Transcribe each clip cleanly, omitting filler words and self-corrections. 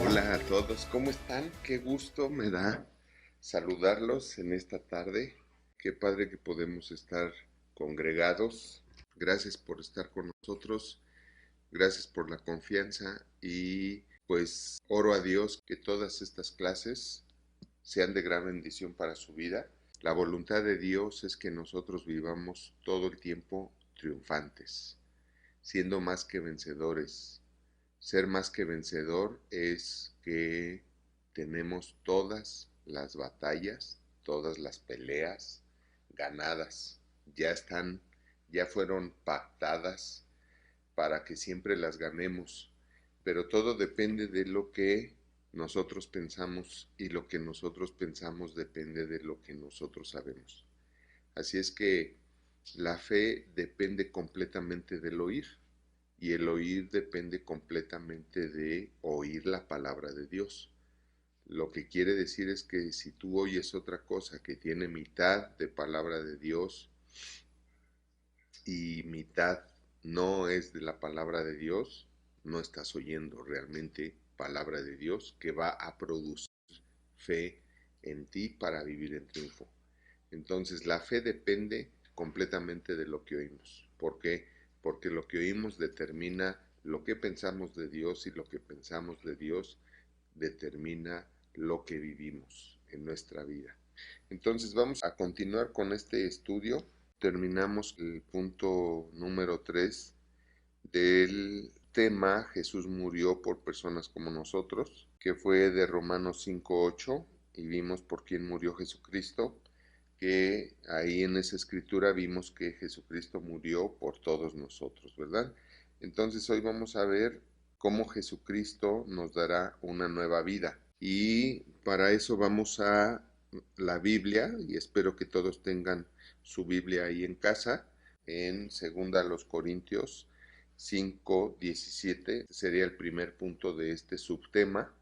Hola a todos, ¿cómo están? Qué gusto me da saludarlos en esta tarde. Qué padre que podemos estar congregados. Gracias por estar con nosotros, gracias por la confianza y pues oro a Dios que todas estas clases sean de gran bendición para su vida. La voluntad de Dios es que nosotros vivamos todo el tiempo triunfantes, siendo más que vencedores. Ser más que vencedor es que tenemos todas las batallas, todas las peleas ganadas. Ya están, ya fueron pactadas para que siempre las ganemos. Pero todo depende de lo que nosotros pensamos y lo que nosotros pensamos depende de lo que nosotros sabemos. Así es que la fe depende completamente del oír y el oír depende completamente de oír la palabra de Dios. Lo que quiere decir es que si tú oyes otra cosa que tiene mitad de palabra de Dios y mitad no es de la palabra de Dios, no estás oyendo realmente palabra de Dios que va a producir fe en ti para vivir en triunfo. Entonces la fe depende completamente de lo que oímos. ¿Por qué? Porque lo que oímos determina lo que pensamos de Dios y lo que pensamos de Dios determina lo que vivimos en nuestra vida. Entonces vamos a continuar con este estudio. Terminamos el punto número 3 del tema Jesús murió por personas como nosotros, que fue de Romanos 5:8 y vimos por quién murió Jesucristo, que ahí en esa escritura vimos que Jesucristo murió por todos nosotros, ¿verdad? Entonces hoy vamos a ver cómo Jesucristo nos dará una nueva vida. Y para eso vamos a la Biblia, y espero que todos tengan su Biblia ahí en casa, en segunda los Corintios 5:17, sería el primer punto de este subtema.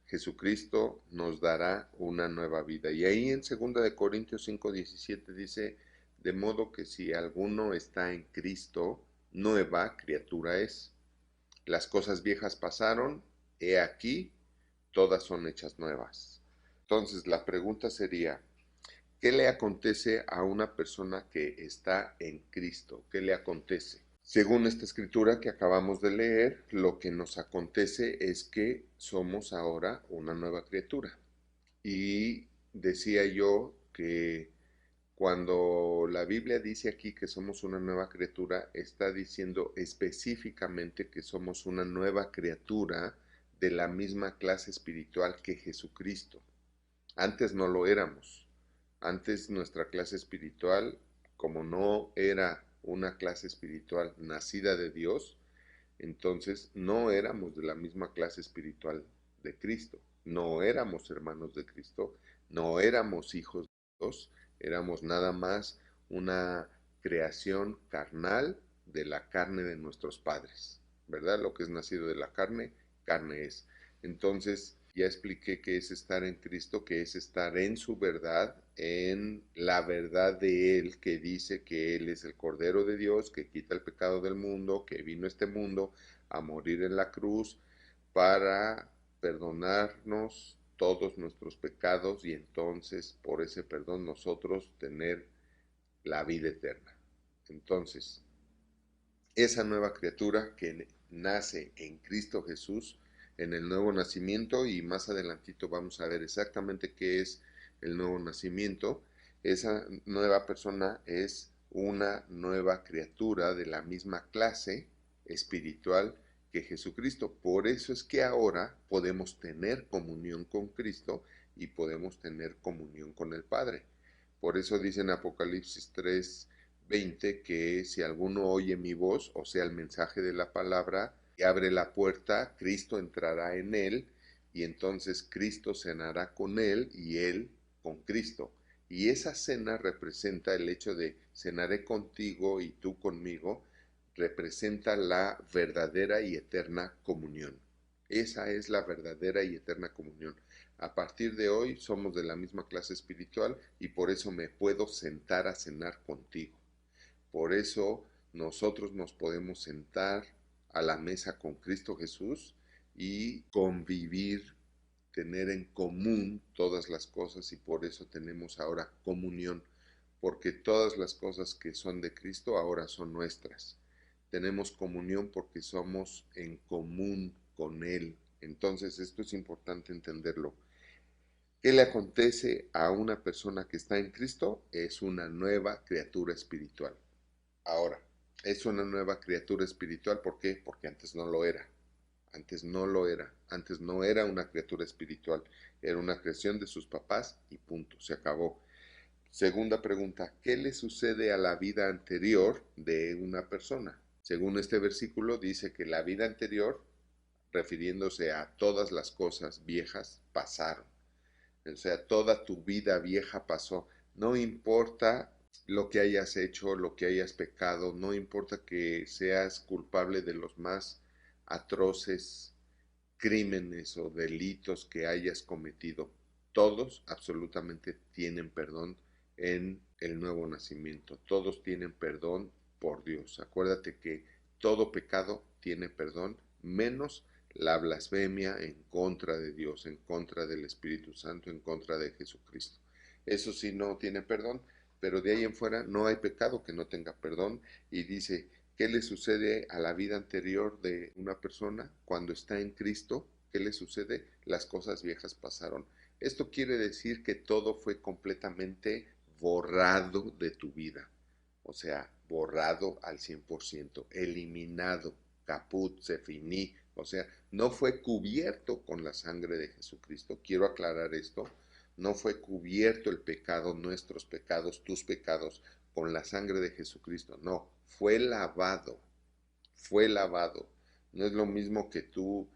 Jesucristo nos dará una nueva vida. Y ahí en 2 de Corintios 5:17 dice, de modo que si alguno está en Cristo, nueva criatura es. Las cosas viejas pasaron, he aquí, todas son hechas nuevas. Entonces la pregunta sería, ¿qué le acontece a una persona que está en Cristo? ¿Qué le acontece? Según esta escritura que acabamos de leer, lo que nos acontece es que somos ahora una nueva criatura. Y decía yo que cuando la Biblia dice aquí que somos una nueva criatura, está diciendo específicamente que somos una nueva criatura de la misma clase espiritual que Jesucristo. Antes no lo éramos. Antes nuestra clase espiritual, como no era una clase espiritual nacida de Dios, entonces no éramos de la misma clase espiritual de Cristo. No éramos hermanos de Cristo, no éramos hijos de Dios, éramos nada más una creación carnal de la carne de nuestros padres, ¿verdad? Lo que es nacido de la carne, carne es. Entonces, ya expliqué qué es estar en Cristo, que es estar en su verdad, en la verdad de Él, que dice que Él es el Cordero de Dios, que quita el pecado del mundo, que vino a este mundo a morir en la cruz para perdonarnos todos nuestros pecados y entonces por ese perdón nosotros tener la vida eterna. Entonces, esa nueva criatura que nace en Cristo Jesús, en el nuevo nacimiento, y más adelantito vamos a ver exactamente qué es el nuevo nacimiento, esa nueva persona es una nueva criatura de la misma clase espiritual que Jesucristo. Por eso es que ahora podemos tener comunión con Cristo y podemos tener comunión con el Padre. Por eso dice en Apocalipsis 3:20 que si alguno oye mi voz, o sea, el mensaje de la palabra, y abre la puerta, Cristo entrará en él y entonces Cristo cenará con él y él con Cristo. Y esa cena representa el hecho de cenaré contigo y tú conmigo, representa la verdadera y eterna comunión. Esa es la verdadera y eterna comunión. A partir de hoy somos de la misma clase espiritual y por eso me puedo sentar a cenar contigo. Por eso nosotros nos podemos sentar a la mesa con Cristo Jesús y convivir, tener en común todas las cosas, y por eso tenemos ahora comunión, porque todas las cosas que son de Cristo ahora son nuestras. Tenemos comunión porque somos en común con Él. Entonces esto es importante entenderlo. ¿Qué le acontece a una persona que está en Cristo? Es una nueva criatura espiritual. Ahora, es una nueva criatura espiritual, ¿por qué? Porque antes no lo era. Antes no lo era. Antes no era una criatura espiritual. Era una creación de sus papás y punto. Se acabó. Segunda pregunta, ¿qué le sucede a la vida anterior de una persona? Según este versículo dice que la vida anterior, refiriéndose a todas las cosas viejas, pasaron. O sea, toda tu vida vieja pasó. No importa lo que hayas hecho, lo que hayas pecado, no importa que seas culpable de los más atroces crímenes o delitos que hayas cometido. Todos absolutamente tienen perdón en el nuevo nacimiento. Todos tienen perdón por Dios. Acuérdate que todo pecado tiene perdón, menos la blasfemia en contra de Dios, en contra del Espíritu Santo, en contra de Jesucristo. Eso sí no tiene perdón, pero de ahí en fuera no hay pecado que no tenga perdón. Y dice, ¿qué le sucede a la vida anterior de una persona cuando está en Cristo? ¿Qué le sucede? Las cosas viejas pasaron. Esto quiere decir que todo fue completamente borrado de tu vida. O sea, borrado al 100%, eliminado, caput, se finí. O sea, no fue cubierto con la sangre de Jesucristo. Quiero aclarar esto. No fue cubierto el pecado, nuestros pecados, tus pecados, con la sangre de Jesucristo. No, fue lavado. Fue lavado. No es lo mismo que tú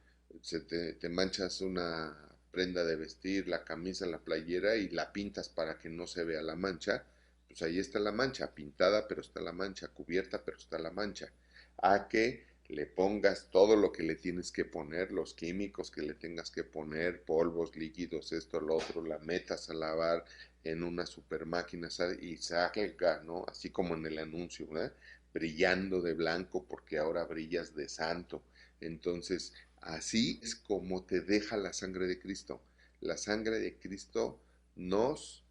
te manchas una prenda de vestir, la camisa, la playera y la pintas para que no se vea la mancha. Pues ahí está la mancha, pintada pero está la mancha, cubierta pero está la mancha. A que le pongas todo lo que le tienes que poner, los químicos que le tengas que poner, polvos, líquidos, esto, lo otro, la metas a lavar en una super máquina y salga, ¿no? Así como en el anuncio, ¿verdad? Brillando de blanco porque ahora brillas de santo. Entonces, así es como te deja la sangre de Cristo. La sangre de Cristo nos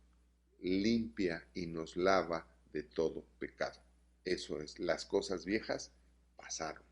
limpia y nos lava de todo pecado. Eso es, las cosas viejas pasaron.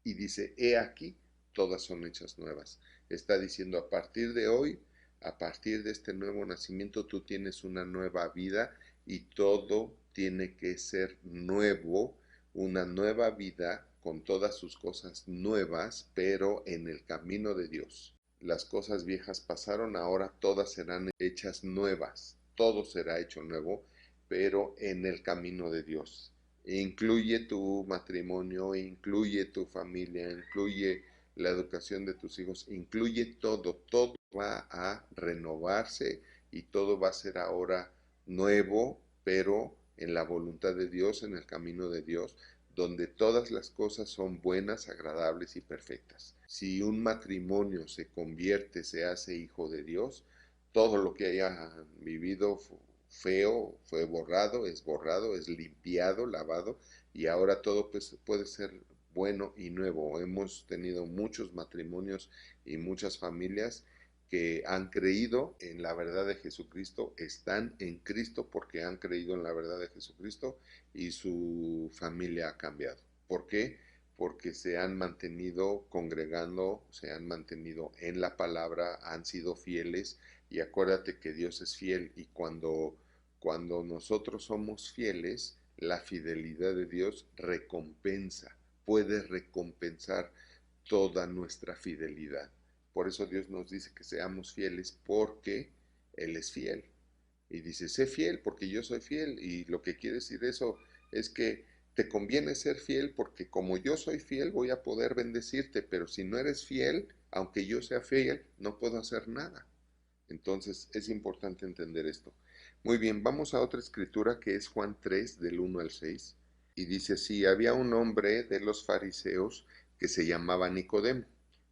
Y dice, he aquí, todas son hechas nuevas. Está diciendo, a partir de hoy, a partir de este nuevo nacimiento, tú tienes una nueva vida y todo tiene que ser nuevo, una nueva vida con todas sus cosas nuevas, pero en el camino de Dios. Las cosas viejas pasaron, ahora todas serán hechas nuevas. Todo será hecho nuevo, pero en el camino de Dios. Incluye tu matrimonio, incluye tu familia, incluye la educación de tus hijos, incluye todo. Todo va a renovarse y todo va a ser ahora nuevo, pero en la voluntad de Dios, en el camino de Dios, donde todas las cosas son buenas, agradables y perfectas. Si un matrimonio se convierte, se hace hijo de Dios, todo lo que haya vivido feo fue borrado, es limpiado, lavado, y ahora todo pues, puede ser bueno y nuevo. Hemos tenido muchos matrimonios y muchas familias que han creído en la verdad de Jesucristo, están en Cristo porque han creído en la verdad de Jesucristo y su familia ha cambiado. ¿Por qué? Porque se han mantenido congregando, se han mantenido en la palabra, han sido fieles, y acuérdate que Dios es fiel, y cuando nosotros somos fieles, la fidelidad de Dios recompensa, puede recompensar toda nuestra fidelidad. Por eso Dios nos dice que seamos fieles porque Él es fiel. Y dice, sé fiel porque yo soy fiel. Y lo que quiere decir eso es que te conviene ser fiel porque como yo soy fiel voy a poder bendecirte, pero si no eres fiel, aunque yo sea fiel, no puedo hacer nada. Entonces es importante entender esto. Muy bien, vamos a otra escritura que es Juan 3 del 1 al 6. Y dice así, había un hombre de los fariseos que se llamaba Nicodemo,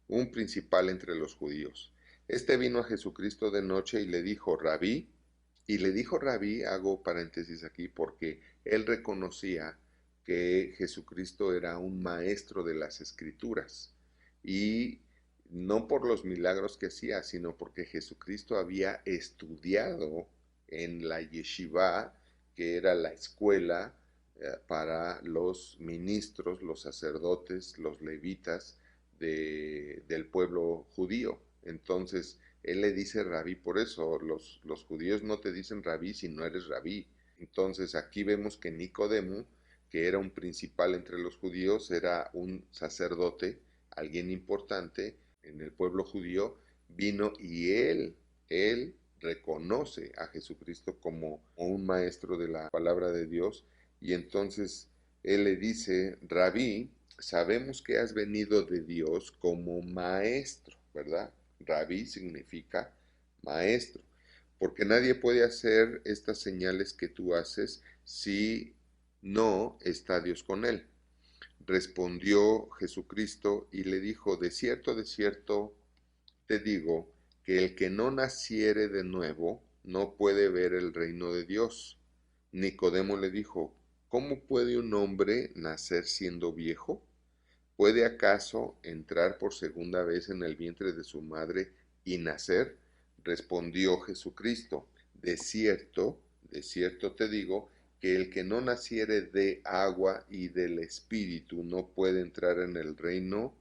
un principal entre los judíos. Este vino a Jesucristo de noche y le dijo, Rabí, hago paréntesis aquí porque él reconocía que Jesucristo era un maestro de las escrituras y no por los milagros que hacía, sino porque Jesucristo había estudiado en la yeshiva, que era la escuela para los ministros, los sacerdotes, los levitas del pueblo judío. Entonces, él le dice rabí por eso. Los judíos no te dicen rabí si no eres rabí. Entonces, aquí vemos que Nicodemo, que era un principal entre los judíos, era un sacerdote, alguien importante en el pueblo judío, vino y él reconoce a Jesucristo como un maestro de la palabra de Dios, y entonces él le dice, Rabí, sabemos que has venido de Dios como maestro, ¿verdad? Rabí significa maestro, porque nadie puede hacer estas señales que tú haces si no está Dios con él. Respondió Jesucristo y le dijo, de cierto te digo, que el que no naciere de nuevo no puede ver el reino de Dios. Nicodemo le dijo, ¿cómo puede un hombre nacer siendo viejo? ¿Puede acaso entrar por segunda vez en el vientre de su madre y nacer? Respondió Jesucristo, de cierto te digo, que el que no naciere de agua y del Espíritu no puede entrar en el reino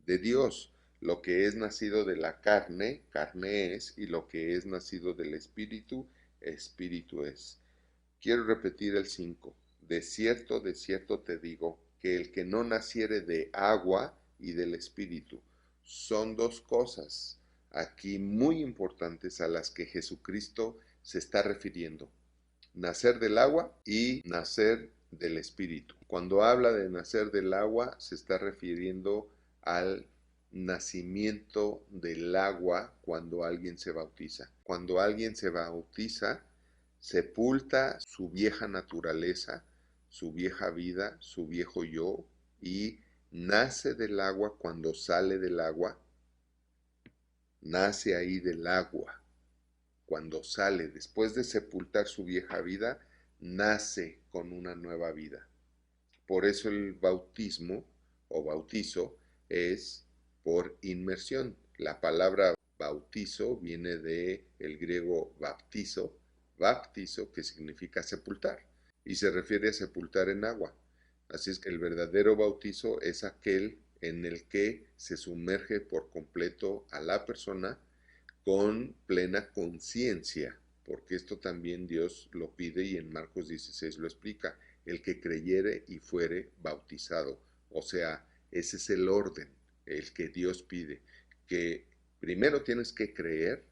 de Dios. Lo que es nacido de la carne, carne es, y lo que es nacido del Espíritu, Espíritu es. Quiero repetir el 5. De cierto te digo, que el que no naciere de agua y del Espíritu, son dos cosas aquí muy importantes a las que Jesucristo se está refiriendo. Nacer del agua y nacer del Espíritu. Cuando habla de nacer del agua, se está refiriendo al nacimiento del agua cuando alguien se bautiza. Cuando alguien se bautiza, sepulta su vieja naturaleza, su vieja vida, su viejo yo, y nace del agua cuando sale del agua, nace ahí del agua. Cuando sale, después de sepultar su vieja vida, nace con una nueva vida. Por eso el bautismo o bautizo es por inmersión. La palabra bautizo viene del griego baptizo, que significa sepultar, y se refiere a sepultar en agua. Así es que el verdadero bautizo es aquel en el que se sumerge por completo a la persona con plena conciencia, porque esto también Dios lo pide y en Marcos 16 lo explica, el que creyere y fuere bautizado. O sea, ese es el orden, el que Dios pide, que primero tienes que creer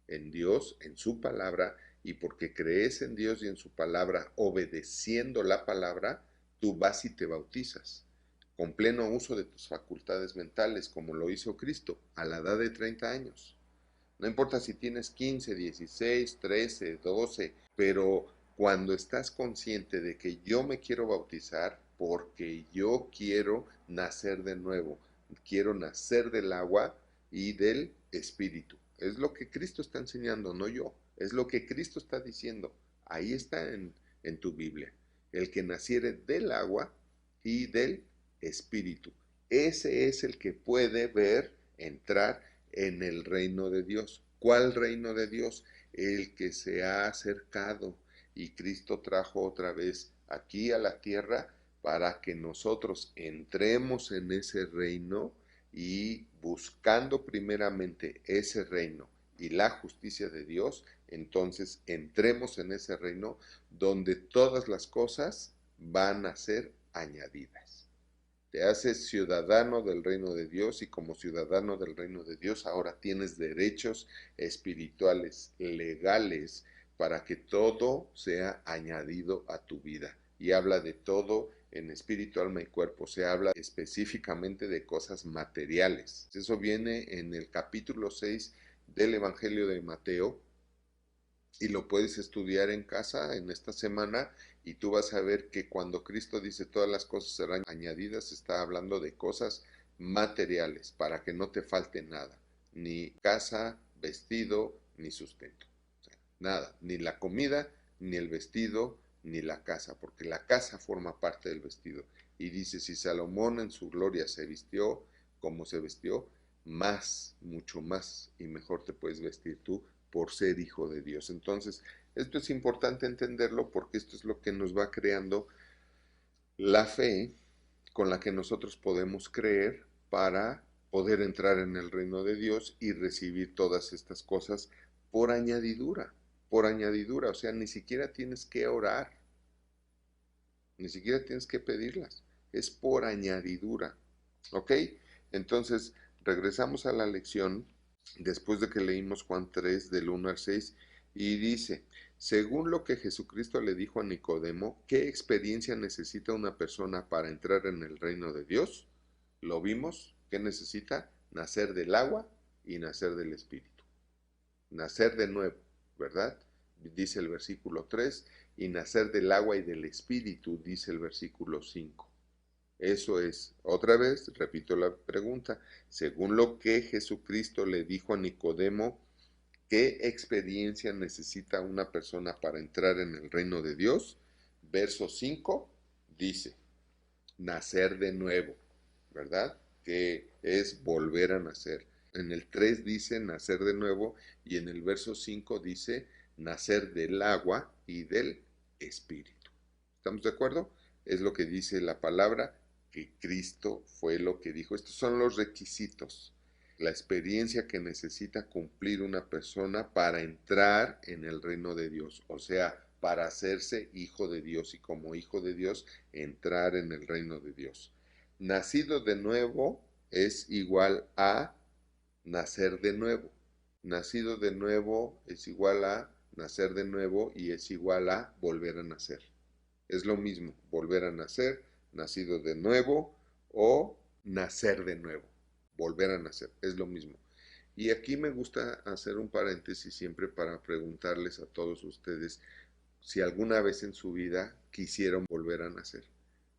en Dios, en su palabra, y porque crees en Dios y en su palabra, obedeciendo la palabra, tú vas y te bautizas, con pleno uso de tus facultades mentales, como lo hizo Cristo a la edad de 30 años. No importa si tienes 15, 16, 13, 12, pero cuando estás consciente de que yo me quiero bautizar porque yo quiero nacer de nuevo, quiero nacer del agua y del Espíritu. Es lo que Cristo está enseñando, no yo. Es lo que Cristo está diciendo. Ahí está en tu Biblia. El que naciere del agua y del Espíritu. Ese es el que puede ver, entrar en el reino de Dios. ¿Cuál reino de Dios? El que se ha acercado y Cristo trajo otra vez aquí a la tierra para que nosotros entremos en ese reino y buscando primeramente ese reino y la justicia de Dios, entonces entremos en ese reino donde todas las cosas van a ser añadidas. Te haces ciudadano del reino de Dios y como ciudadano del reino de Dios ahora tienes derechos espirituales, legales, para que todo sea añadido a tu vida. Y habla de todo en espíritu, alma y cuerpo. Se habla específicamente de cosas materiales. Eso viene en el capítulo 6 del Evangelio de Mateo, y lo puedes estudiar en casa en esta semana y tú vas a ver que cuando Cristo dice todas las cosas serán añadidas, está hablando de cosas materiales para que no te falte nada, ni casa, vestido, ni sustento. O sea, nada, ni la comida, ni el vestido, ni la casa, porque la casa forma parte del vestido. Y dice, si Salomón en su gloria se vistió como se vistió, más, mucho más y mejor te puedes vestir tú por ser hijo de Dios. Entonces, esto es importante entenderlo porque esto es lo que nos va creando la fe con la que nosotros podemos creer para poder entrar en el reino de Dios y recibir todas estas cosas por añadidura, o sea, ni siquiera tienes que orar, ni siquiera tienes que pedirlas, es por añadidura, ¿ok? Entonces, regresamos a la lección después de que leímos Juan 3 del 1 al 6 y dice, según lo que Jesucristo le dijo a Nicodemo, ¿qué experiencia necesita una persona para entrar en el reino de Dios? Lo vimos, ¿qué necesita? Nacer del agua y nacer del Espíritu. Nacer de nuevo, ¿verdad? Dice el versículo 3, y nacer del agua y del Espíritu, dice el versículo 5. Eso es, otra vez, repito la pregunta, según lo que Jesucristo le dijo a Nicodemo, ¿qué experiencia necesita una persona para entrar en el reino de Dios? Verso 5 dice, nacer de nuevo, ¿verdad? Que es volver a nacer. En el 3 dice nacer de nuevo y en el verso 5 dice nacer del agua y del Espíritu. ¿Estamos de acuerdo? Es lo que dice la palabra, que Cristo fue lo que dijo. Estos son los requisitos, la experiencia que necesita cumplir una persona para entrar en el reino de Dios, o sea, para hacerse hijo de Dios y como hijo de Dios entrar en el reino de Dios. Nacido de nuevo es igual a nacer de nuevo. Nacido de nuevo es igual a nacer de nuevo y es igual a volver a nacer. Es lo mismo, volver a nacer, nacido de nuevo o nacer de nuevo. Volver a nacer, es lo mismo. Y aquí me gusta hacer un paréntesis siempre para preguntarles a todos ustedes si alguna vez en su vida quisieron volver a nacer.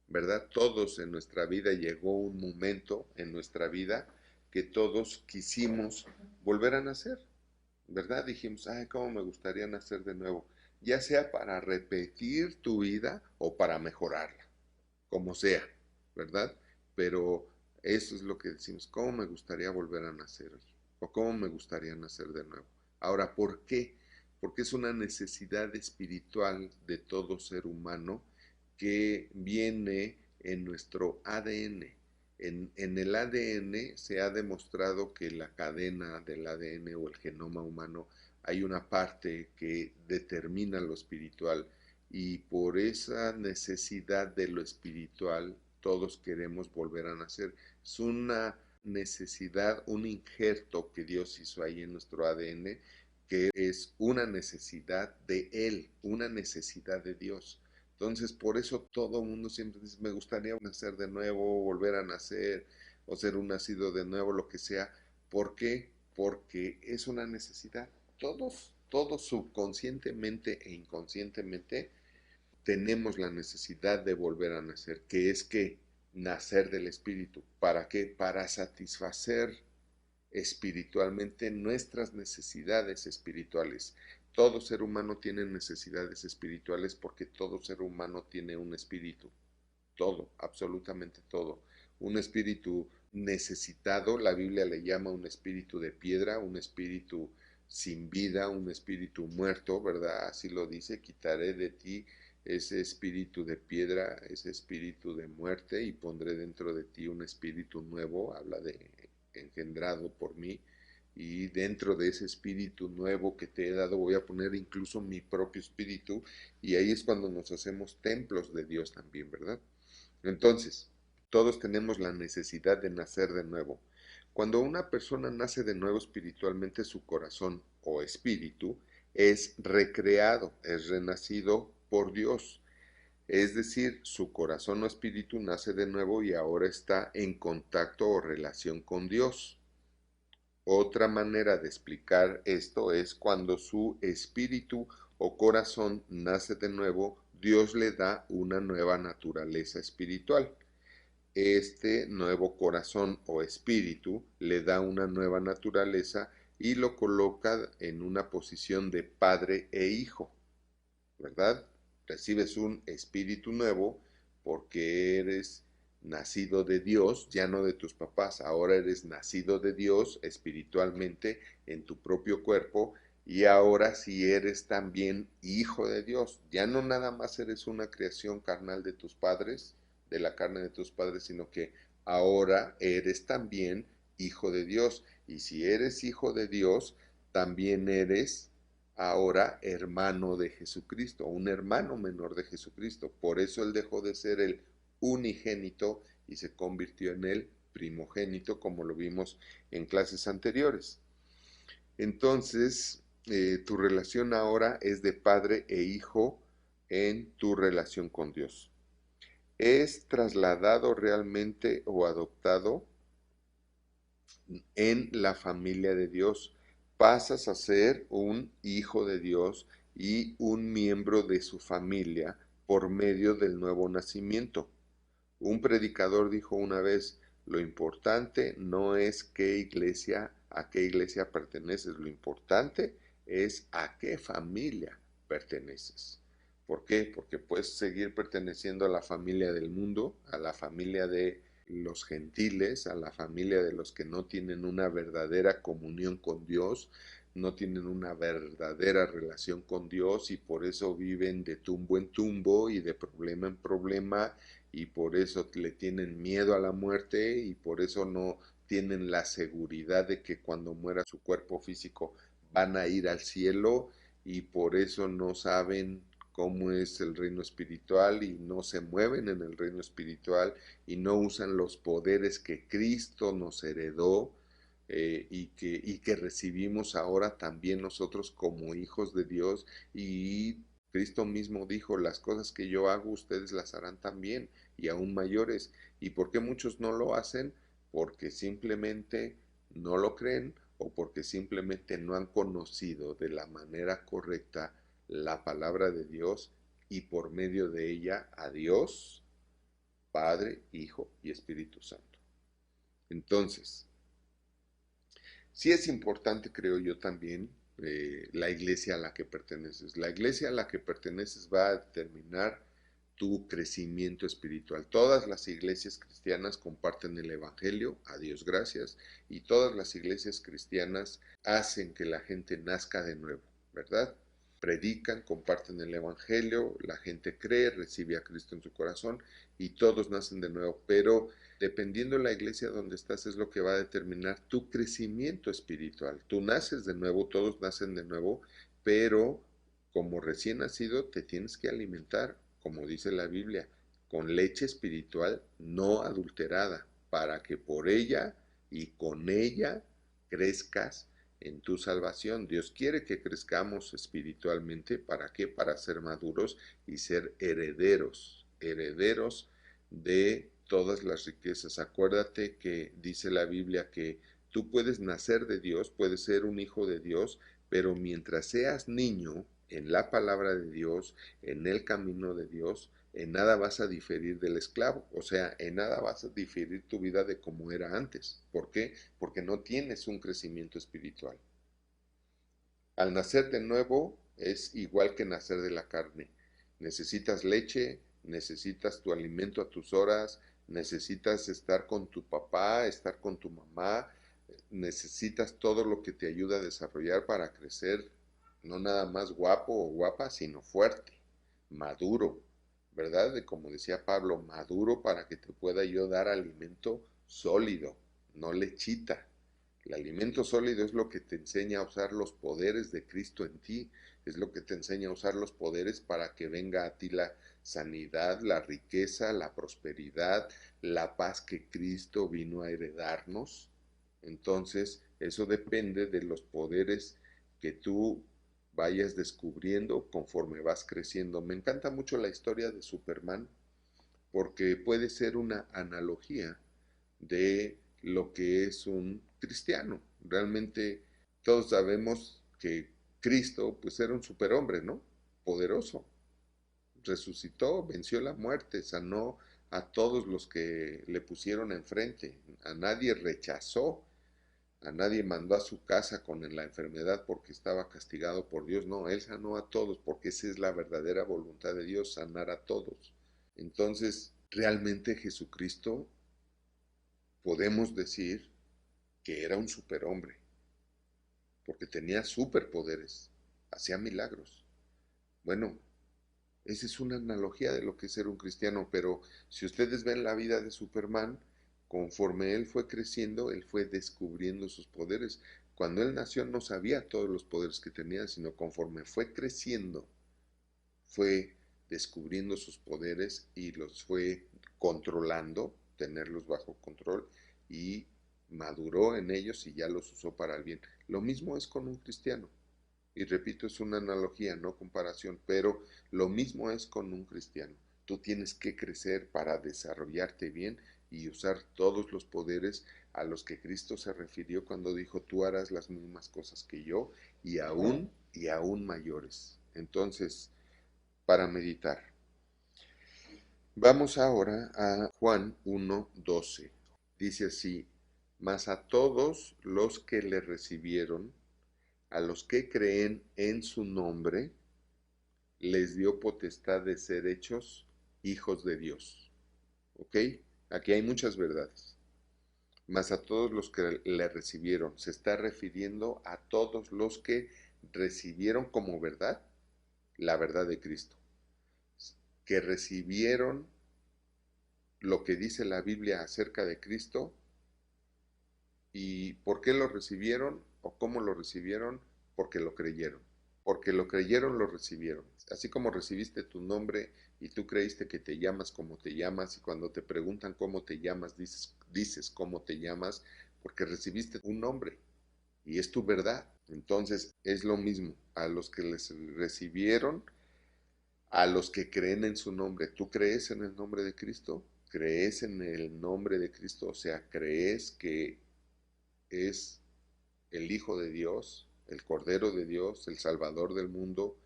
¿Verdad? Todos en nuestra vida llegó un momento en nuestra vida que todos quisimos volver a nacer, ¿verdad? Dijimos, ay, cómo me gustaría nacer de nuevo, ya sea para repetir tu vida o para mejorarla, como sea, ¿verdad? Pero eso es lo que decimos, cómo me gustaría volver a nacer hoy, o cómo me gustaría nacer de nuevo. Ahora, ¿por qué? Porque es una necesidad espiritual de todo ser humano que viene en nuestro ADN. En el ADN se ha demostrado que la cadena del ADN o el genoma humano hay una parte que determina lo espiritual y por esa necesidad de lo espiritual todos queremos volver a nacer. Es una necesidad, un injerto que Dios hizo ahí en nuestro ADN, que es una necesidad de Él, una necesidad de Dios. Entonces, por eso todo el mundo siempre dice, me gustaría nacer de nuevo, volver a nacer, o ser un nacido de nuevo, lo que sea. ¿Por qué? Porque es una necesidad. Todos subconscientemente e inconscientemente tenemos la necesidad de volver a nacer, que es que nacer del Espíritu. ¿Para qué? Para satisfacer espiritualmente nuestras necesidades espirituales. Todo ser humano tiene necesidades espirituales porque todo ser humano tiene un espíritu. Todo, absolutamente todo. Un espíritu necesitado, la Biblia le llama un espíritu de piedra, un espíritu sin vida, un espíritu muerto, ¿verdad? Así lo dice, quitaré de ti ese espíritu de piedra, ese espíritu de muerte y pondré dentro de ti un espíritu nuevo, habla de engendrado por mí, y dentro de ese espíritu nuevo que te he dado voy a poner incluso mi propio espíritu, y ahí es cuando nos hacemos templos de Dios también, ¿verdad? Entonces, todos tenemos la necesidad de nacer de nuevo. Cuando una persona nace de nuevo espiritualmente, su corazón o espíritu es recreado, es renacido por Dios. Es decir, su corazón o espíritu nace de nuevo y ahora está en contacto o relación con Dios. Otra manera de explicar esto es cuando su espíritu o corazón nace de nuevo, Dios le da una nueva naturaleza espiritual. Este nuevo corazón o espíritu le da una nueva naturaleza y lo coloca en una posición de padre e hijo, ¿verdad? Recibes un espíritu nuevo porque eres nacido de Dios, ya no de tus papás, ahora eres nacido de Dios espiritualmente en tu propio cuerpo y ahora sí eres también hijo de Dios. Ya no nada más eres una creación carnal de tus padres, de la carne de tus padres, sino que ahora eres también hijo de Dios. Y si eres hijo de Dios, también eres ahora hermano de Jesucristo, un hermano menor de Jesucristo. Por eso él dejó de ser el unigénito y se convirtió en el primogénito, como lo vimos en clases anteriores. Entonces, tu relación ahora es de padre e hijo en tu relación con Dios. ¿Es trasladado realmente o adoptado en la familia de Dios? Pasas a ser un hijo de Dios y un miembro de su familia por medio del nuevo nacimiento. Un predicador dijo una vez, lo importante no es a qué iglesia perteneces, lo importante es a qué familia perteneces. ¿Por qué? Porque puedes seguir perteneciendo a la familia del mundo, a la familia de los gentiles, a la familia de los que no tienen una verdadera comunión con Dios, no tienen una verdadera relación con Dios y por eso viven de tumbo en tumbo y de problema en problema y por eso le tienen miedo a la muerte y por eso no tienen la seguridad de que cuando muera su cuerpo físico van a ir al cielo y por eso no saben cómo es el reino espiritual y no se mueven en el reino espiritual y no usan los poderes que Cristo nos heredó y que recibimos ahora también nosotros como hijos de Dios y Cristo mismo dijo, las cosas que yo hago ustedes las harán también y aún mayores. ¿Y por qué muchos no lo hacen? Porque simplemente no lo creen o porque simplemente no han conocido de la manera correcta la palabra de Dios y por medio de ella a Dios, Padre, Hijo y Espíritu Santo. Entonces, sí es importante, creo yo también, la iglesia a la que perteneces. La iglesia a la que perteneces va a determinar tu crecimiento espiritual. Todas las iglesias cristianas comparten el Evangelio, a Dios gracias, y todas las iglesias cristianas hacen que la gente nazca de nuevo, ¿verdad? Predican, comparten el Evangelio, la gente cree, recibe a Cristo en su corazón y todos nacen de nuevo, pero dependiendo de la iglesia donde estás es lo que va a determinar tu crecimiento espiritual. Tú naces de nuevo, todos nacen de nuevo, pero como recién nacido te tienes que alimentar, como dice la Biblia, con leche espiritual no adulterada, para que por ella y con ella crezcas en tu salvación. Dios quiere que crezcamos espiritualmente. ¿Para qué? Para ser maduros y ser herederos, herederos de todas las riquezas. Acuérdate que dice la Biblia que tú puedes nacer de Dios, puedes ser un hijo de Dios, pero mientras seas niño en la palabra de Dios, en el camino de Dios, en nada vas a diferir del esclavo, o sea, en nada vas a diferir tu vida de como era antes. ¿Por qué? Porque no tienes un crecimiento espiritual. Al nacer de nuevo es igual que nacer de la carne. Necesitas leche, necesitas tu alimento a tus horas, necesitas estar con tu papá, estar con tu mamá, necesitas todo lo que te ayuda a desarrollar para crecer, no nada más guapo o guapa, sino fuerte, maduro, ¿verdad? Como decía Pablo, maduro para que te pueda yo dar alimento sólido, no lechita. El alimento sólido es lo que te enseña a usar los poderes de Cristo en ti, es lo que te enseña a usar los poderes para que venga a ti la sanidad, la riqueza, la prosperidad, la paz que Cristo vino a heredarnos. Entonces, eso depende de los poderes que tú vayas descubriendo conforme vas creciendo. Me encanta mucho la historia de Superman porque puede ser una analogía de lo que es un cristiano. Realmente todos sabemos que Cristo pues era un superhombre, ¿no? Poderoso. Resucitó, venció la muerte, sanó a todos los que le pusieron enfrente. A nadie rechazó, a nadie mandó a su casa con la enfermedad porque estaba castigado por Dios. No, Él sanó a todos porque esa es la verdadera voluntad de Dios, sanar a todos. Entonces, realmente Jesucristo podemos decir que era un superhombre, porque tenía superpoderes, hacía milagros. Bueno, esa es una analogía de lo que es ser un cristiano, pero si ustedes ven la vida de Superman, conforme él fue creciendo, él fue descubriendo sus poderes. Cuando él nació no sabía todos los poderes que tenía, sino conforme fue creciendo, fue descubriendo sus poderes y los fue controlando, tenerlos bajo control, y maduró en ellos y ya los usó para el bien. Lo mismo es con un cristiano. Y repito, es una analogía, no comparación, pero lo mismo es con un cristiano. Tú tienes que crecer para desarrollarte bien y usar todos los poderes a los que Cristo se refirió cuando dijo, tú harás las mismas cosas que yo y aún mayores. Entonces, para meditar. Vamos ahora a Juan 1:12. Dice así, mas a todos los que le recibieron, a los que creen en su nombre, les dio potestad de ser hechos hijos de Dios. ¿Ok? Aquí hay muchas verdades. Mas a todos los que le recibieron, se está refiriendo a todos los que recibieron como verdad la verdad de Cristo, que recibieron lo que dice la Biblia acerca de Cristo. ¿Y por qué lo recibieron o cómo lo recibieron? Porque lo creyeron. Porque lo creyeron, lo recibieron. Así como recibiste tu nombre y tú creíste que te llamas como te llamas, y cuando te preguntan cómo te llamas, dices cómo te llamas, porque recibiste un nombre y es tu verdad. Entonces es lo mismo a los que les recibieron, a los que creen en su nombre. ¿Tú crees en el nombre de Cristo? ¿Crees en el nombre de Cristo? O sea, ¿crees que es el Hijo de Dios, el Cordero de Dios, el Salvador del mundo,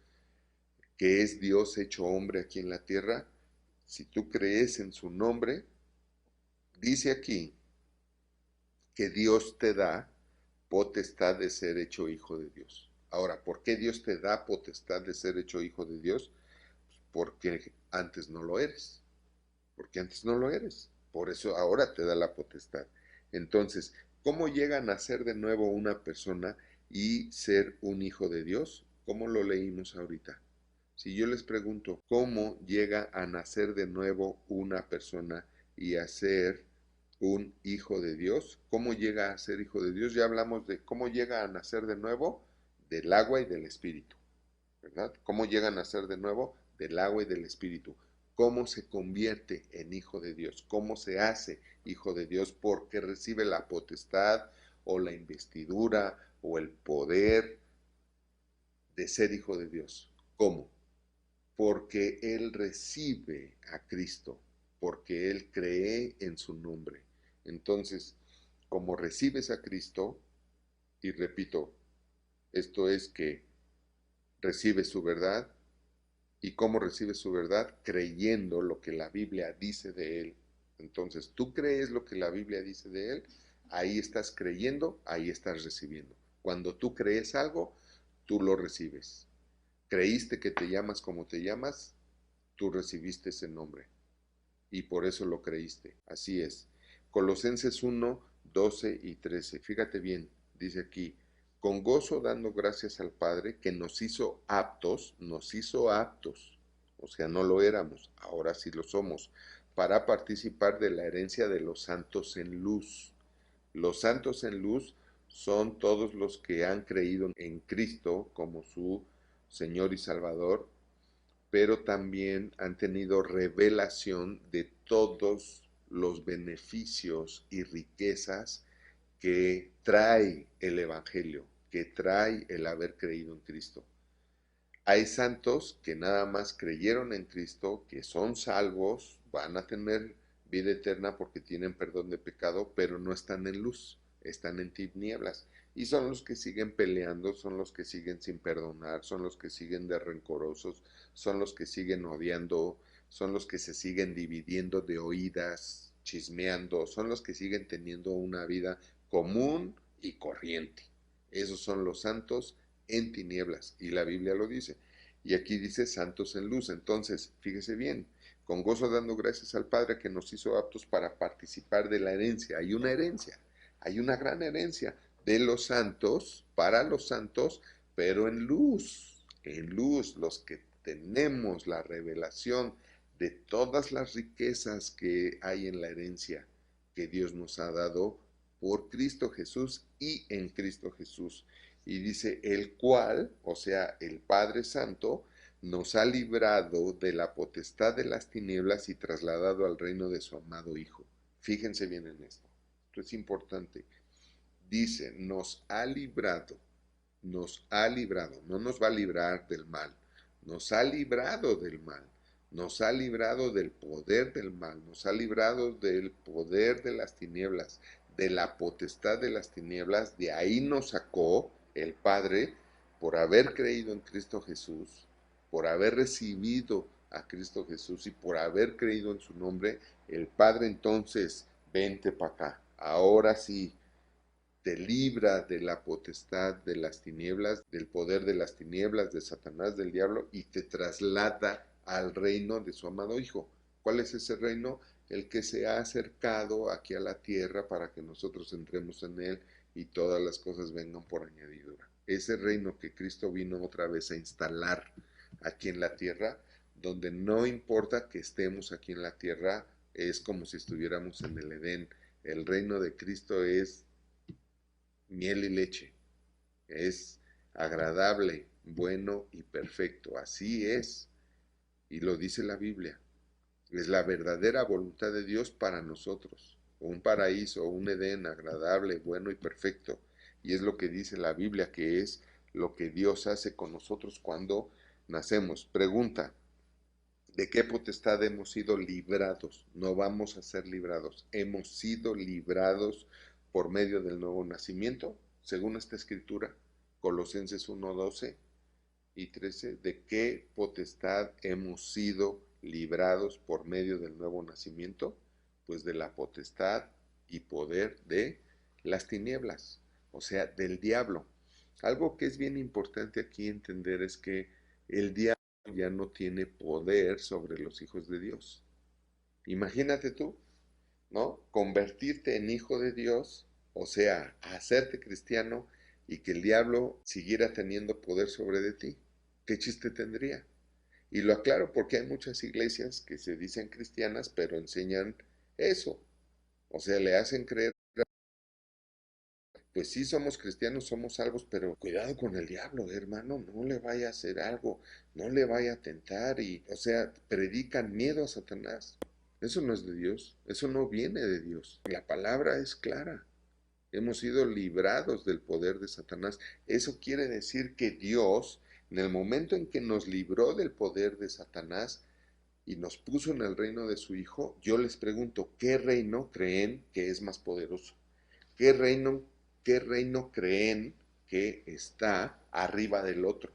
que es Dios hecho hombre aquí en la tierra? Si tú crees en su nombre, dice aquí que Dios te da potestad de ser hecho hijo de Dios. Ahora, ¿por qué Dios te da potestad de ser hecho hijo de Dios? Porque antes no lo eres. Porque antes no lo eres. Por eso ahora te da la potestad. Entonces, ¿cómo llega a nacer de nuevo una persona y ser un hijo de Dios? ¿Cómo lo leímos ahorita? Si yo les pregunto, ¿cómo llega a nacer de nuevo una persona y a ser un hijo de Dios? ¿Cómo llega a ser hijo de Dios? Ya hablamos de cómo llega a nacer de nuevo, del agua y del espíritu, ¿verdad? ¿Cómo llega a nacer de nuevo? Del agua y del espíritu. ¿Cómo se convierte en hijo de Dios? ¿Cómo se hace hijo de Dios? Porque recibe la potestad o la investidura o el poder de ser hijo de Dios. ¿Cómo? Porque él recibe a Cristo, porque él cree en su nombre. Entonces, como recibes a Cristo, y repito, esto es que recibes su verdad. ¿Y cómo recibes su verdad? Creyendo lo que la Biblia dice de él. Entonces, tú crees lo que la Biblia dice de él, ahí estás creyendo, ahí estás recibiendo. Cuando tú crees algo, tú lo recibes. Creíste que te llamas como te llamas, tú recibiste ese nombre y por eso lo creíste. Así es. Colosenses 1:12 y 13. Fíjate bien, dice aquí, con gozo dando gracias al Padre que nos hizo aptos, o sea, no lo éramos, ahora sí lo somos, para participar de la herencia de los santos en luz. Los santos en luz son todos los que han creído en Cristo como su Señor y Salvador, pero también han tenido revelación de todos los beneficios y riquezas que trae el Evangelio, que trae el haber creído en Cristo. Hay santos que nada más creyeron en Cristo, que son salvos, van a tener vida eterna porque tienen perdón de pecado, pero no están en luz, están en tinieblas. Y son los que siguen peleando, son los que siguen sin perdonar, son los que siguen de rencorosos, son los que siguen odiando, son los que se siguen dividiendo de oídas, chismeando, son los que siguen teniendo una vida común y corriente. Esos son los santos en tinieblas, y la Biblia lo dice. Y aquí dice santos en luz. Entonces, fíjese bien, con gozo dando gracias al Padre que nos hizo aptos para participar de la herencia. Hay una herencia, hay una gran herencia de los santos, para los santos, pero en luz, los que tenemos la revelación de todas las riquezas que hay en la herencia que Dios nos ha dado por Cristo Jesús y en Cristo Jesús. Y dice, el cual, o sea, el Padre Santo, nos ha librado de la potestad de las tinieblas y trasladado al reino de su amado Hijo. Fíjense bien en esto. Esto es importante. Dice, nos ha librado, no nos va a librar del mal, nos ha librado del mal, nos ha librado del poder del mal, nos ha librado del poder de las tinieblas, de la potestad de las tinieblas. De ahí nos sacó el Padre por haber creído en Cristo Jesús, por haber recibido a Cristo Jesús y por haber creído en su nombre. El Padre entonces, vente para acá, ahora sí, te libra de la potestad de las tinieblas, del poder de las tinieblas, de Satanás, del diablo, y te traslada al reino de su amado Hijo. ¿Cuál es ese reino? El que se ha acercado aquí a la tierra para que nosotros entremos en él y todas las cosas vengan por añadidura. Ese reino que Cristo vino otra vez a instalar aquí en la tierra, donde no importa que estemos aquí en la tierra, es como si estuviéramos en el Edén. El reino de Cristo es miel y leche, es agradable, bueno y perfecto. Así es, y lo dice la Biblia. Es la verdadera voluntad de Dios para nosotros. Un paraíso, un Edén agradable, bueno y perfecto. Y es lo que dice la Biblia, que es lo que Dios hace con nosotros cuando nacemos. Pregunta, ¿de qué potestad hemos sido librados? No vamos a ser librados. Hemos sido librados por medio del nuevo nacimiento, según esta escritura, Colosenses 1:12 y 13. ¿De qué potestad hemos sido librados por medio del nuevo nacimiento? Pues de la potestad y poder de las tinieblas, o sea, del diablo. Algo que es bien importante aquí entender es que el diablo ya no tiene poder sobre los hijos de Dios. Imagínate tú, ¿no? Convertirte en hijo de Dios, o sea, hacerte cristiano y que el diablo siguiera teniendo poder sobre de ti. ¿Qué chiste tendría? Y lo aclaro porque hay muchas iglesias que se dicen cristianas, pero enseñan eso. O sea, le hacen creer, pues sí somos cristianos, somos salvos, pero cuidado con el diablo, hermano, no le vaya a hacer algo, no le vaya a tentar y, o sea, predican miedo a Satanás. Eso no es de Dios, eso no viene de Dios. La palabra es clara. Hemos sido librados del poder de Satanás. Eso quiere decir que Dios, en el momento en que nos libró del poder de Satanás y nos puso en el reino de su Hijo, yo les pregunto, ¿qué reino creen que es más poderoso? ¿Qué reino, qué reino creen que está arriba del otro?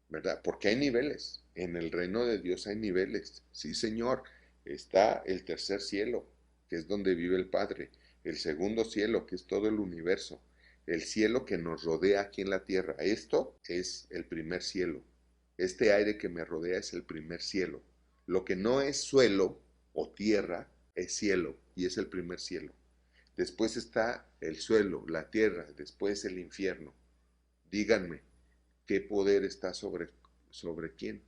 ¿Verdad? Porque hay niveles. En el reino de Dios hay niveles. Sí, Señor. Está el tercer cielo, que es donde vive el Padre. El segundo cielo, que es todo el universo. El cielo que nos rodea aquí en la tierra. Esto es el primer cielo. Este aire que me rodea es el primer cielo. Lo que no es suelo o tierra es cielo y es el primer cielo. Después está el suelo, la tierra, después el infierno. Díganme, ¿qué poder está sobre quién?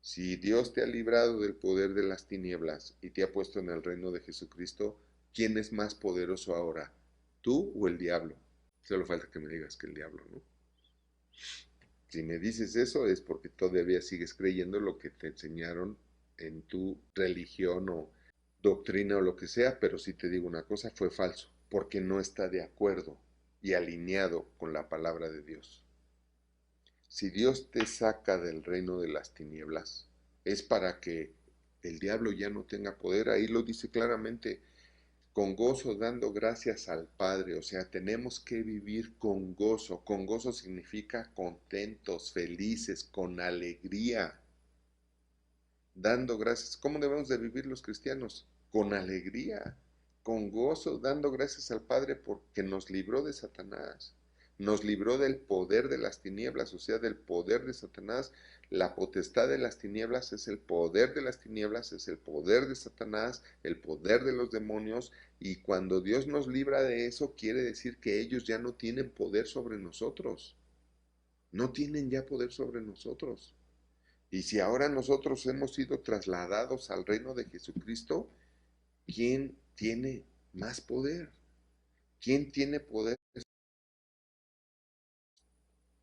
Si Dios te ha librado del poder de las tinieblas y te ha puesto en el reino de Jesucristo, ¿quién es más poderoso ahora? ¿Tú o el diablo? Solo falta que me digas que el diablo, ¿no? Si me dices eso es porque todavía sigues creyendo lo que te enseñaron en tu religión o doctrina o lo que sea, pero si te digo una cosa, fue falso, porque no está de acuerdo y alineado con la palabra de Dios. Si Dios te saca del reino de las tinieblas, es para que el diablo ya no tenga poder. Ahí lo dice claramente, con gozo dando gracias al Padre. O sea, tenemos que vivir con gozo. Con gozo significa contentos, felices, con alegría. Dando gracias. ¿Cómo debemos de vivir los cristianos? Con alegría, con gozo, dando gracias al Padre porque nos libró de Satanás. nos libró del poder de las tinieblas, o sea, del poder de Satanás. La potestad de las tinieblas es el poder de las tinieblas, es el poder de Satanás, el poder de los demonios, y cuando Dios nos libra de eso, quiere decir que ellos ya no tienen poder sobre nosotros, no tienen ya poder sobre nosotros. Y si ahora nosotros hemos sido trasladados al reino de Jesucristo, ¿quién tiene más poder? ¿Quién tiene poder?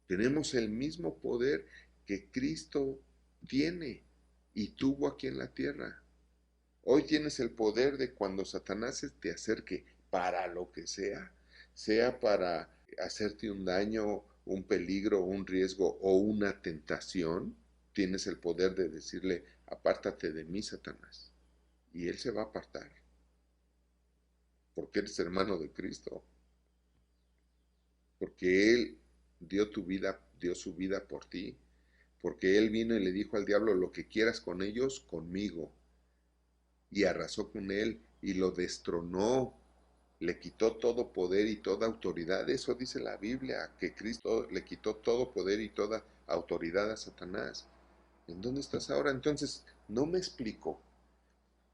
Tenemos el mismo poder que Cristo tiene y tuvo aquí en la tierra. Hoy tienes el poder de cuando Satanás se te acerque para lo que sea para hacerte un daño, un peligro, un riesgo o una tentación, tienes el poder de decirle, apártate de mí, Satanás. Y él se va a apartar, porque eres hermano de Cristo, porque él dio tu vida, dio su vida por ti, porque él vino y le dijo al diablo, lo que quieras con ellos, conmigo. Y arrasó con él y lo destronó, le quitó todo poder y toda autoridad. Eso dice la Biblia, que Cristo le quitó todo poder y toda autoridad a Satanás. ¿En dónde estás ahora? Entonces, no me explico.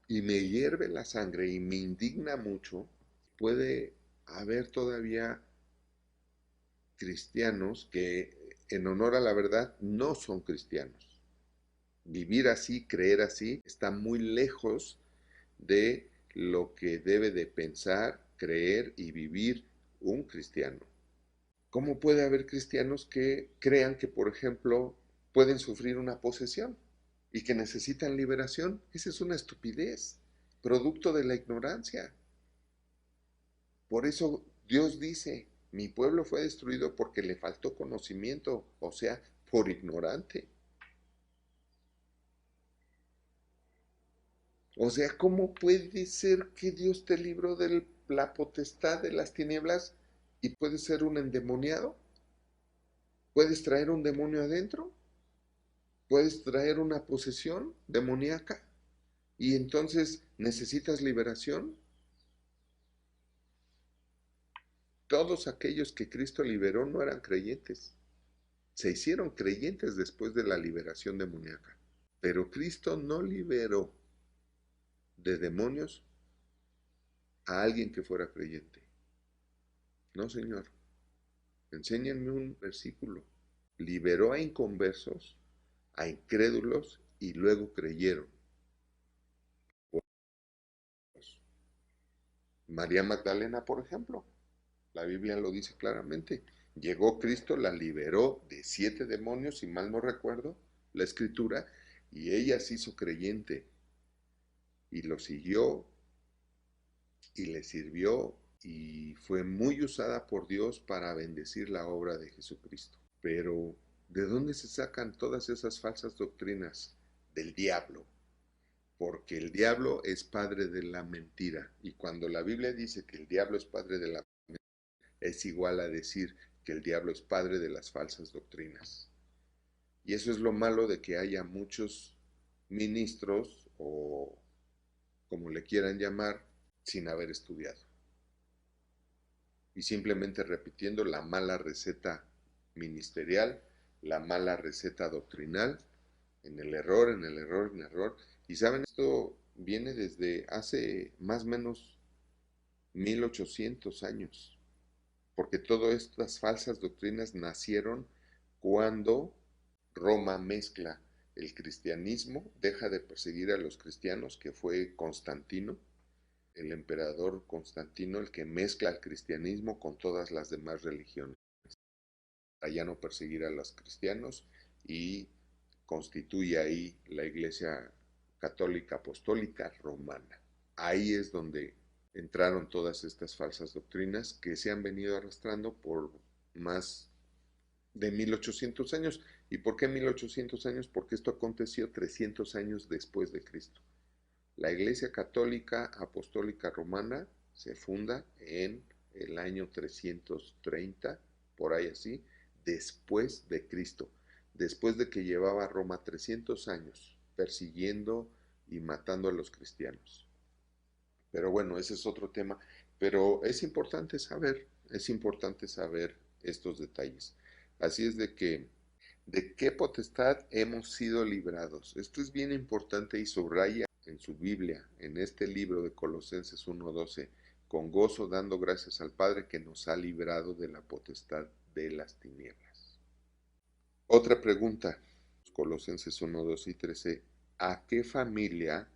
Y me hierve la sangre y me indigna mucho. Puede haber todavía cristianos que, en honor a la verdad, no son cristianos. Vivir así, creer así, está muy lejos de lo que debe de pensar, creer y vivir un cristiano. ¿Cómo puede haber cristianos que crean que, por ejemplo, pueden sufrir una posesión y que necesitan liberación? Esa es una estupidez, producto de la ignorancia. Por eso Dios dice, mi pueblo fue destruido porque le faltó conocimiento, o sea, por ignorante. O sea, ¿cómo puede ser que Dios te libró de la potestad de las tinieblas y puedes ser un endemoniado? ¿Puedes traer un demonio adentro? ¿Puedes traer una posesión demoníaca? ¿Y entonces necesitas liberación? Todos aquellos que Cristo liberó no eran creyentes. Se hicieron creyentes después de la liberación demoníaca. Pero Cristo no liberó de demonios a alguien que fuera creyente. No, Señor. Enséñenme un versículo. Liberó a inconversos, a incrédulos y luego creyeron. María Magdalena, por ejemplo, la Biblia lo dice claramente. Llegó Cristo, la liberó de 7 demonios, si mal no recuerdo la escritura, y ella se hizo creyente y lo siguió y le sirvió y fue muy usada por Dios para bendecir la obra de Jesucristo. Pero, ¿de dónde se sacan todas esas falsas doctrinas? Del diablo. Porque el diablo es padre de la mentira. Y cuando la Biblia dice que el diablo es padre de la mentira, es igual a decir que el diablo es padre de las falsas doctrinas. Y eso es lo malo de que haya muchos ministros o como le quieran llamar sin haber estudiado. Y simplemente repitiendo la mala receta ministerial, la mala receta doctrinal, en el error, en el error, en el error. Y saben, esto viene desde hace más o menos 1800 años, porque todas estas falsas doctrinas nacieron cuando Roma mezcla el cristianismo, deja de perseguir a los cristianos, que fue Constantino, el emperador Constantino, el que mezcla el cristianismo con todas las demás religiones, para ya no perseguir a los cristianos, y constituye ahí la Iglesia Católica Apostólica Romana. Ahí es donde entraron todas estas falsas doctrinas que se han venido arrastrando por más de 1800 años. ¿Y por qué 1800 años? Porque esto aconteció 300 años después de Cristo. La Iglesia Católica Apostólica Romana se funda en el año 330, por ahí así, después de Cristo, después de que llevaba Roma 300 años persiguiendo y matando a los cristianos. Pero bueno, ese es otro tema. Pero es importante saber estos detalles. Así es ¿de qué potestad hemos sido librados? Esto es bien importante y subraya en su Biblia, en este libro de Colosenses 1:12, con gozo dando gracias al Padre que nos ha librado de la potestad de las tinieblas. Otra pregunta, Colosenses 1:12 y 13, ¿a qué familia,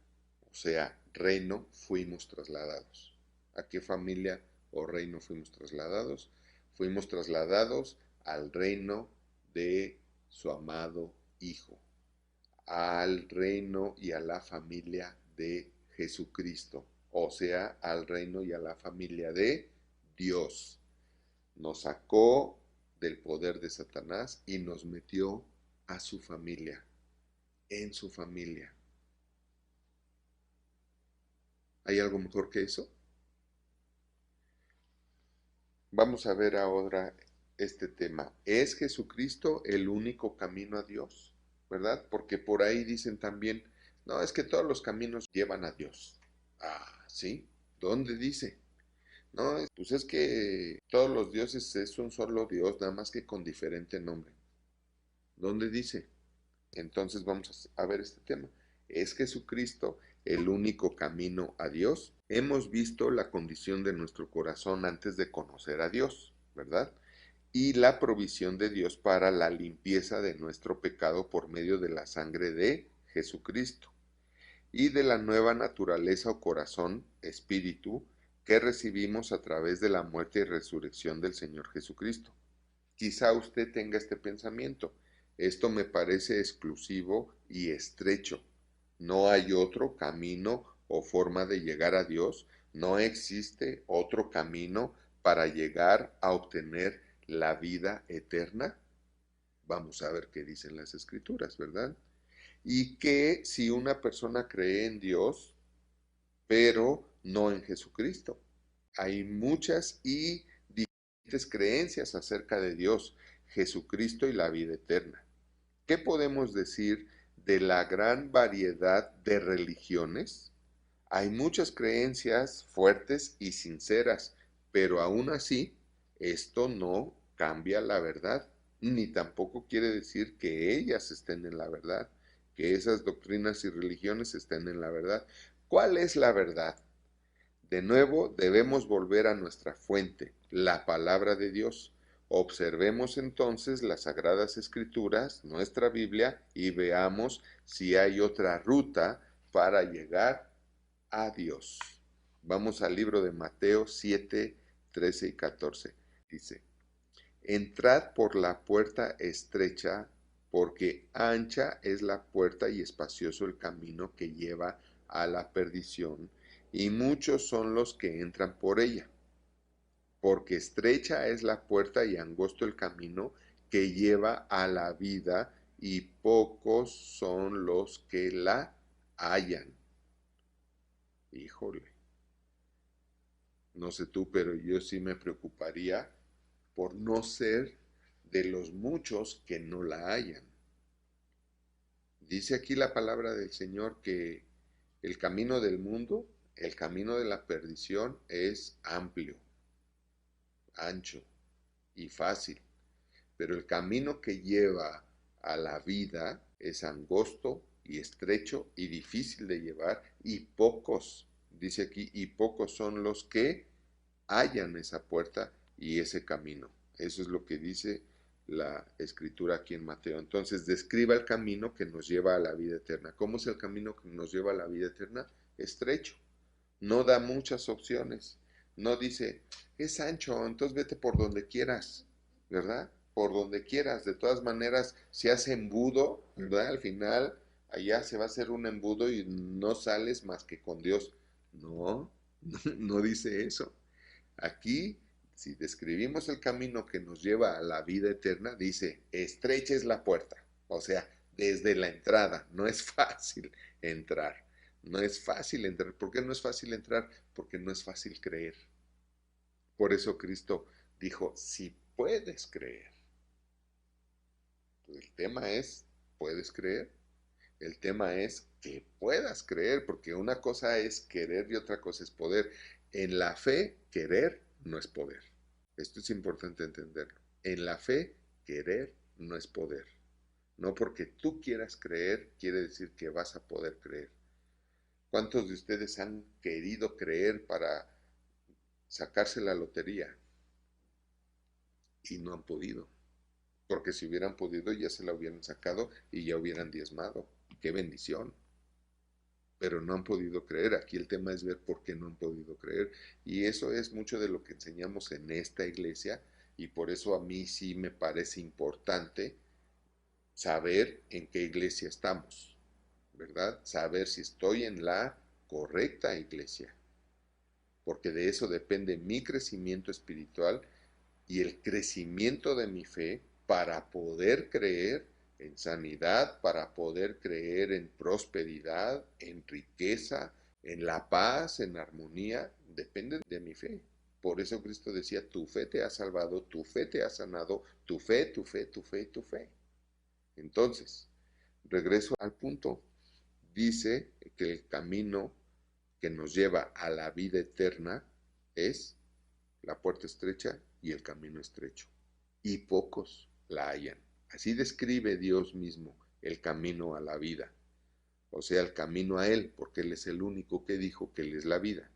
o sea, reino, fuimos trasladados? ¿A qué familia o reino fuimos trasladados? Fuimos trasladados al reino de su amado Hijo, al reino y a la familia de Jesucristo, o sea, al reino y a la familia de Dios. Nos sacó del poder de Satanás y nos metió a su familia, en su familia. ¿Hay algo mejor que eso? Vamos a ver ahora este tema. ¿Es Jesucristo el único camino a Dios? ¿Verdad? Porque por ahí dicen también, no, es que todos los caminos llevan a Dios. Ah, ¿sí? ¿Dónde dice? No, pues es que todos los dioses es un solo Dios, nada más que con diferente nombre. ¿Dónde dice? Entonces vamos a ver este tema. ¿Es Jesucristo el único camino a Dios? Hemos visto la condición de nuestro corazón antes de conocer a Dios, ¿verdad? Y la provisión de Dios para la limpieza de nuestro pecado por medio de la sangre de Jesucristo y de la nueva naturaleza o corazón, espíritu, que recibimos a través de la muerte y resurrección del Señor Jesucristo. Quizá usted tenga este pensamiento. Esto me parece exclusivo y estrecho. No hay otro camino o forma de llegar a Dios. No existe otro camino para llegar a obtener la vida eterna. Vamos a ver qué dicen las Escrituras, ¿verdad? Y que si una persona cree en Dios, pero no en Jesucristo. Hay muchas y diferentes creencias acerca de Dios, Jesucristo y la vida eterna. ¿Qué podemos decir de la gran variedad de religiones? Hay muchas creencias fuertes y sinceras, pero aún así, esto no cambia la verdad, ni tampoco quiere decir que ellas estén en la verdad, que esas doctrinas y religiones estén en la verdad. ¿Cuál es la verdad? De nuevo, debemos volver a nuestra fuente, la palabra de Dios. Observemos entonces las Sagradas Escrituras, nuestra Biblia, y veamos si hay otra ruta para llegar a Dios. Vamos al libro de Mateo 7, 13 y 14. Dice, entrad por la puerta estrecha, porque ancha es la puerta y espacioso el camino que lleva a la perdición, y muchos son los que entran por ella. Porque estrecha es la puerta y angosto el camino que lleva a la vida, y pocos son los que la hallan. Híjole, no sé tú, pero yo sí me preocuparía por no ser de los muchos que no la hallan. Dice aquí la palabra del Señor que el camino del mundo, el camino de la perdición es amplio, ancho y fácil, pero el camino que lleva a la vida es angosto y estrecho y difícil de llevar, y pocos, dice aquí, y pocos son los que hallan esa puerta y ese camino. Eso es lo que dice la escritura aquí en Mateo. Entonces, describa el camino que nos lleva a la vida eterna. ¿Cómo es el camino que nos lleva a la vida eterna? Estrecho. No da muchas opciones. No dice, es ancho, entonces vete por donde quieras, ¿verdad? Por donde quieras. De todas maneras, se hace embudo, ¿verdad? Al final, allá se va a hacer un embudo y no sales más que con Dios. No, no dice eso. Aquí, si describimos el camino que nos lleva a la vida eterna, dice, estrecha es la puerta. O sea, desde la entrada, no es fácil entrar. No es fácil entrar. ¿Por qué no es fácil entrar? Porque no es fácil creer. Por eso Cristo dijo, si puedes creer. El tema es, ¿puedes creer? El tema es que puedas creer, porque una cosa es querer y otra cosa es poder. En la fe, querer no es poder. Esto es importante entenderlo. En la fe, querer no es poder. No porque tú quieras creer, quiere decir que vas a poder creer. ¿Cuántos de ustedes han querido creer para sacarse la lotería y no han podido? Porque si hubieran podido ya se la hubieran sacado y ya hubieran diezmado. ¡Qué bendición! Pero no han podido creer. Aquí el tema es ver por qué no han podido creer. Y eso es mucho de lo que enseñamos en esta iglesia y por eso a mí sí me parece importante saber en qué iglesia estamos, ¿verdad? Saber si estoy en la correcta iglesia, porque de eso depende mi crecimiento espiritual y el crecimiento de mi fe para poder creer en sanidad, para poder creer en prosperidad, en riqueza, en la paz, en armonía, depende de mi fe. Por eso Cristo decía, tu fe te ha salvado, tu fe te ha sanado, tu fe, tu fe, tu fe, tu fe. Entonces, regreso al punto. Dice que el camino que nos lleva a la vida eterna es la puerta estrecha y el camino estrecho. Y pocos la hallan. Así describe Dios mismo el camino a la vida. O sea, el camino a Él, porque Él es el único que dijo que Él es la vida.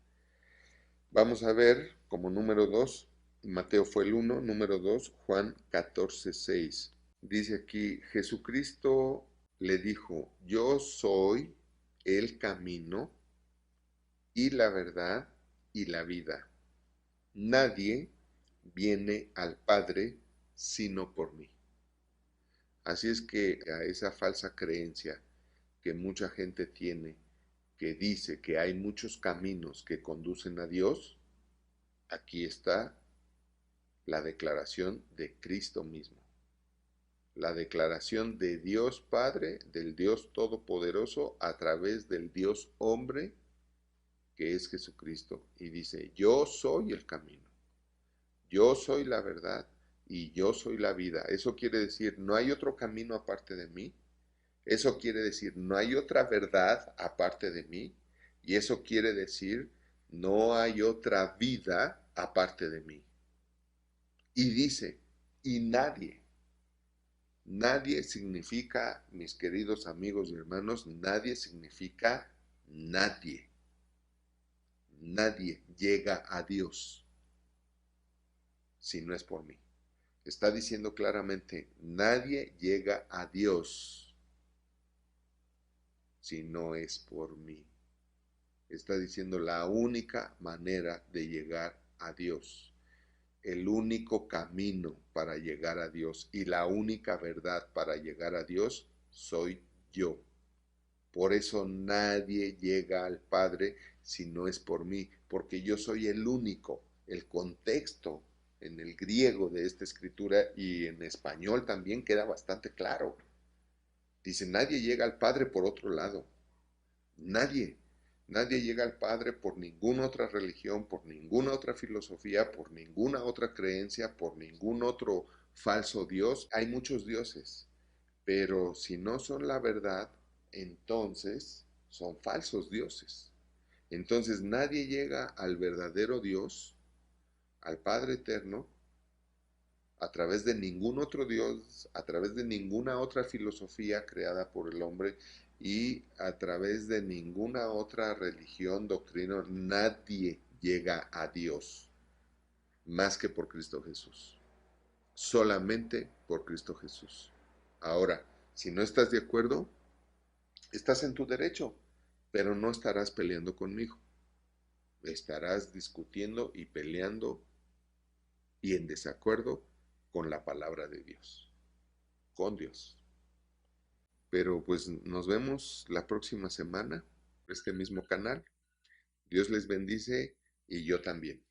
Vamos a ver como número 2, Mateo fue el 1, número 2, Juan 14:6. Dice aquí, Jesucristo le dijo, yo soy el camino y la verdad y la vida. Nadie viene al Padre sino por mí. Así es que a esa falsa creencia que mucha gente tiene, que dice que hay muchos caminos que conducen a Dios, aquí está la declaración de Cristo mismo. La declaración de Dios Padre, del Dios Todopoderoso, a través del Dios hombre, que es Jesucristo. Y dice, yo soy el camino, yo soy la verdad y yo soy la vida. Eso quiere decir, no hay otro camino aparte de mí. Eso quiere decir, no hay otra verdad aparte de mí. Y eso quiere decir, no hay otra vida aparte de mí. Y dice, y nadie significa, mis queridos amigos y hermanos, nadie significa nadie. Nadie llega a Dios si no es por mí. Está diciendo claramente, nadie llega a Dios si no es por mí. Está diciendo la única manera de llegar a Dios, el único camino para llegar a Dios y la única verdad para llegar a Dios soy yo. Por eso nadie llega al Padre si no es por mí, porque yo soy el único. El contexto en el griego de esta escritura y en español también queda bastante claro. Dice, nadie llega al Padre por otro lado. Nadie. Nadie llega al Padre por ninguna otra religión, por ninguna otra filosofía, por ninguna otra creencia, por ningún otro falso Dios. Hay muchos dioses, pero si no son la verdad, entonces son falsos dioses. Entonces nadie llega al verdadero Dios, al Padre Eterno, a través de ningún otro Dios, a través de ninguna otra filosofía creada por el hombre y a través de ninguna otra religión, doctrina. Nadie llega a Dios más que por Cristo Jesús. Solamente por Cristo Jesús. Ahora, si no estás de acuerdo, estás en tu derecho, pero no estarás peleando conmigo. Estarás discutiendo y peleando y en desacuerdo con la palabra de Dios, con Dios. Pero pues nos vemos la próxima semana por este mismo canal. Dios les bendice y yo también.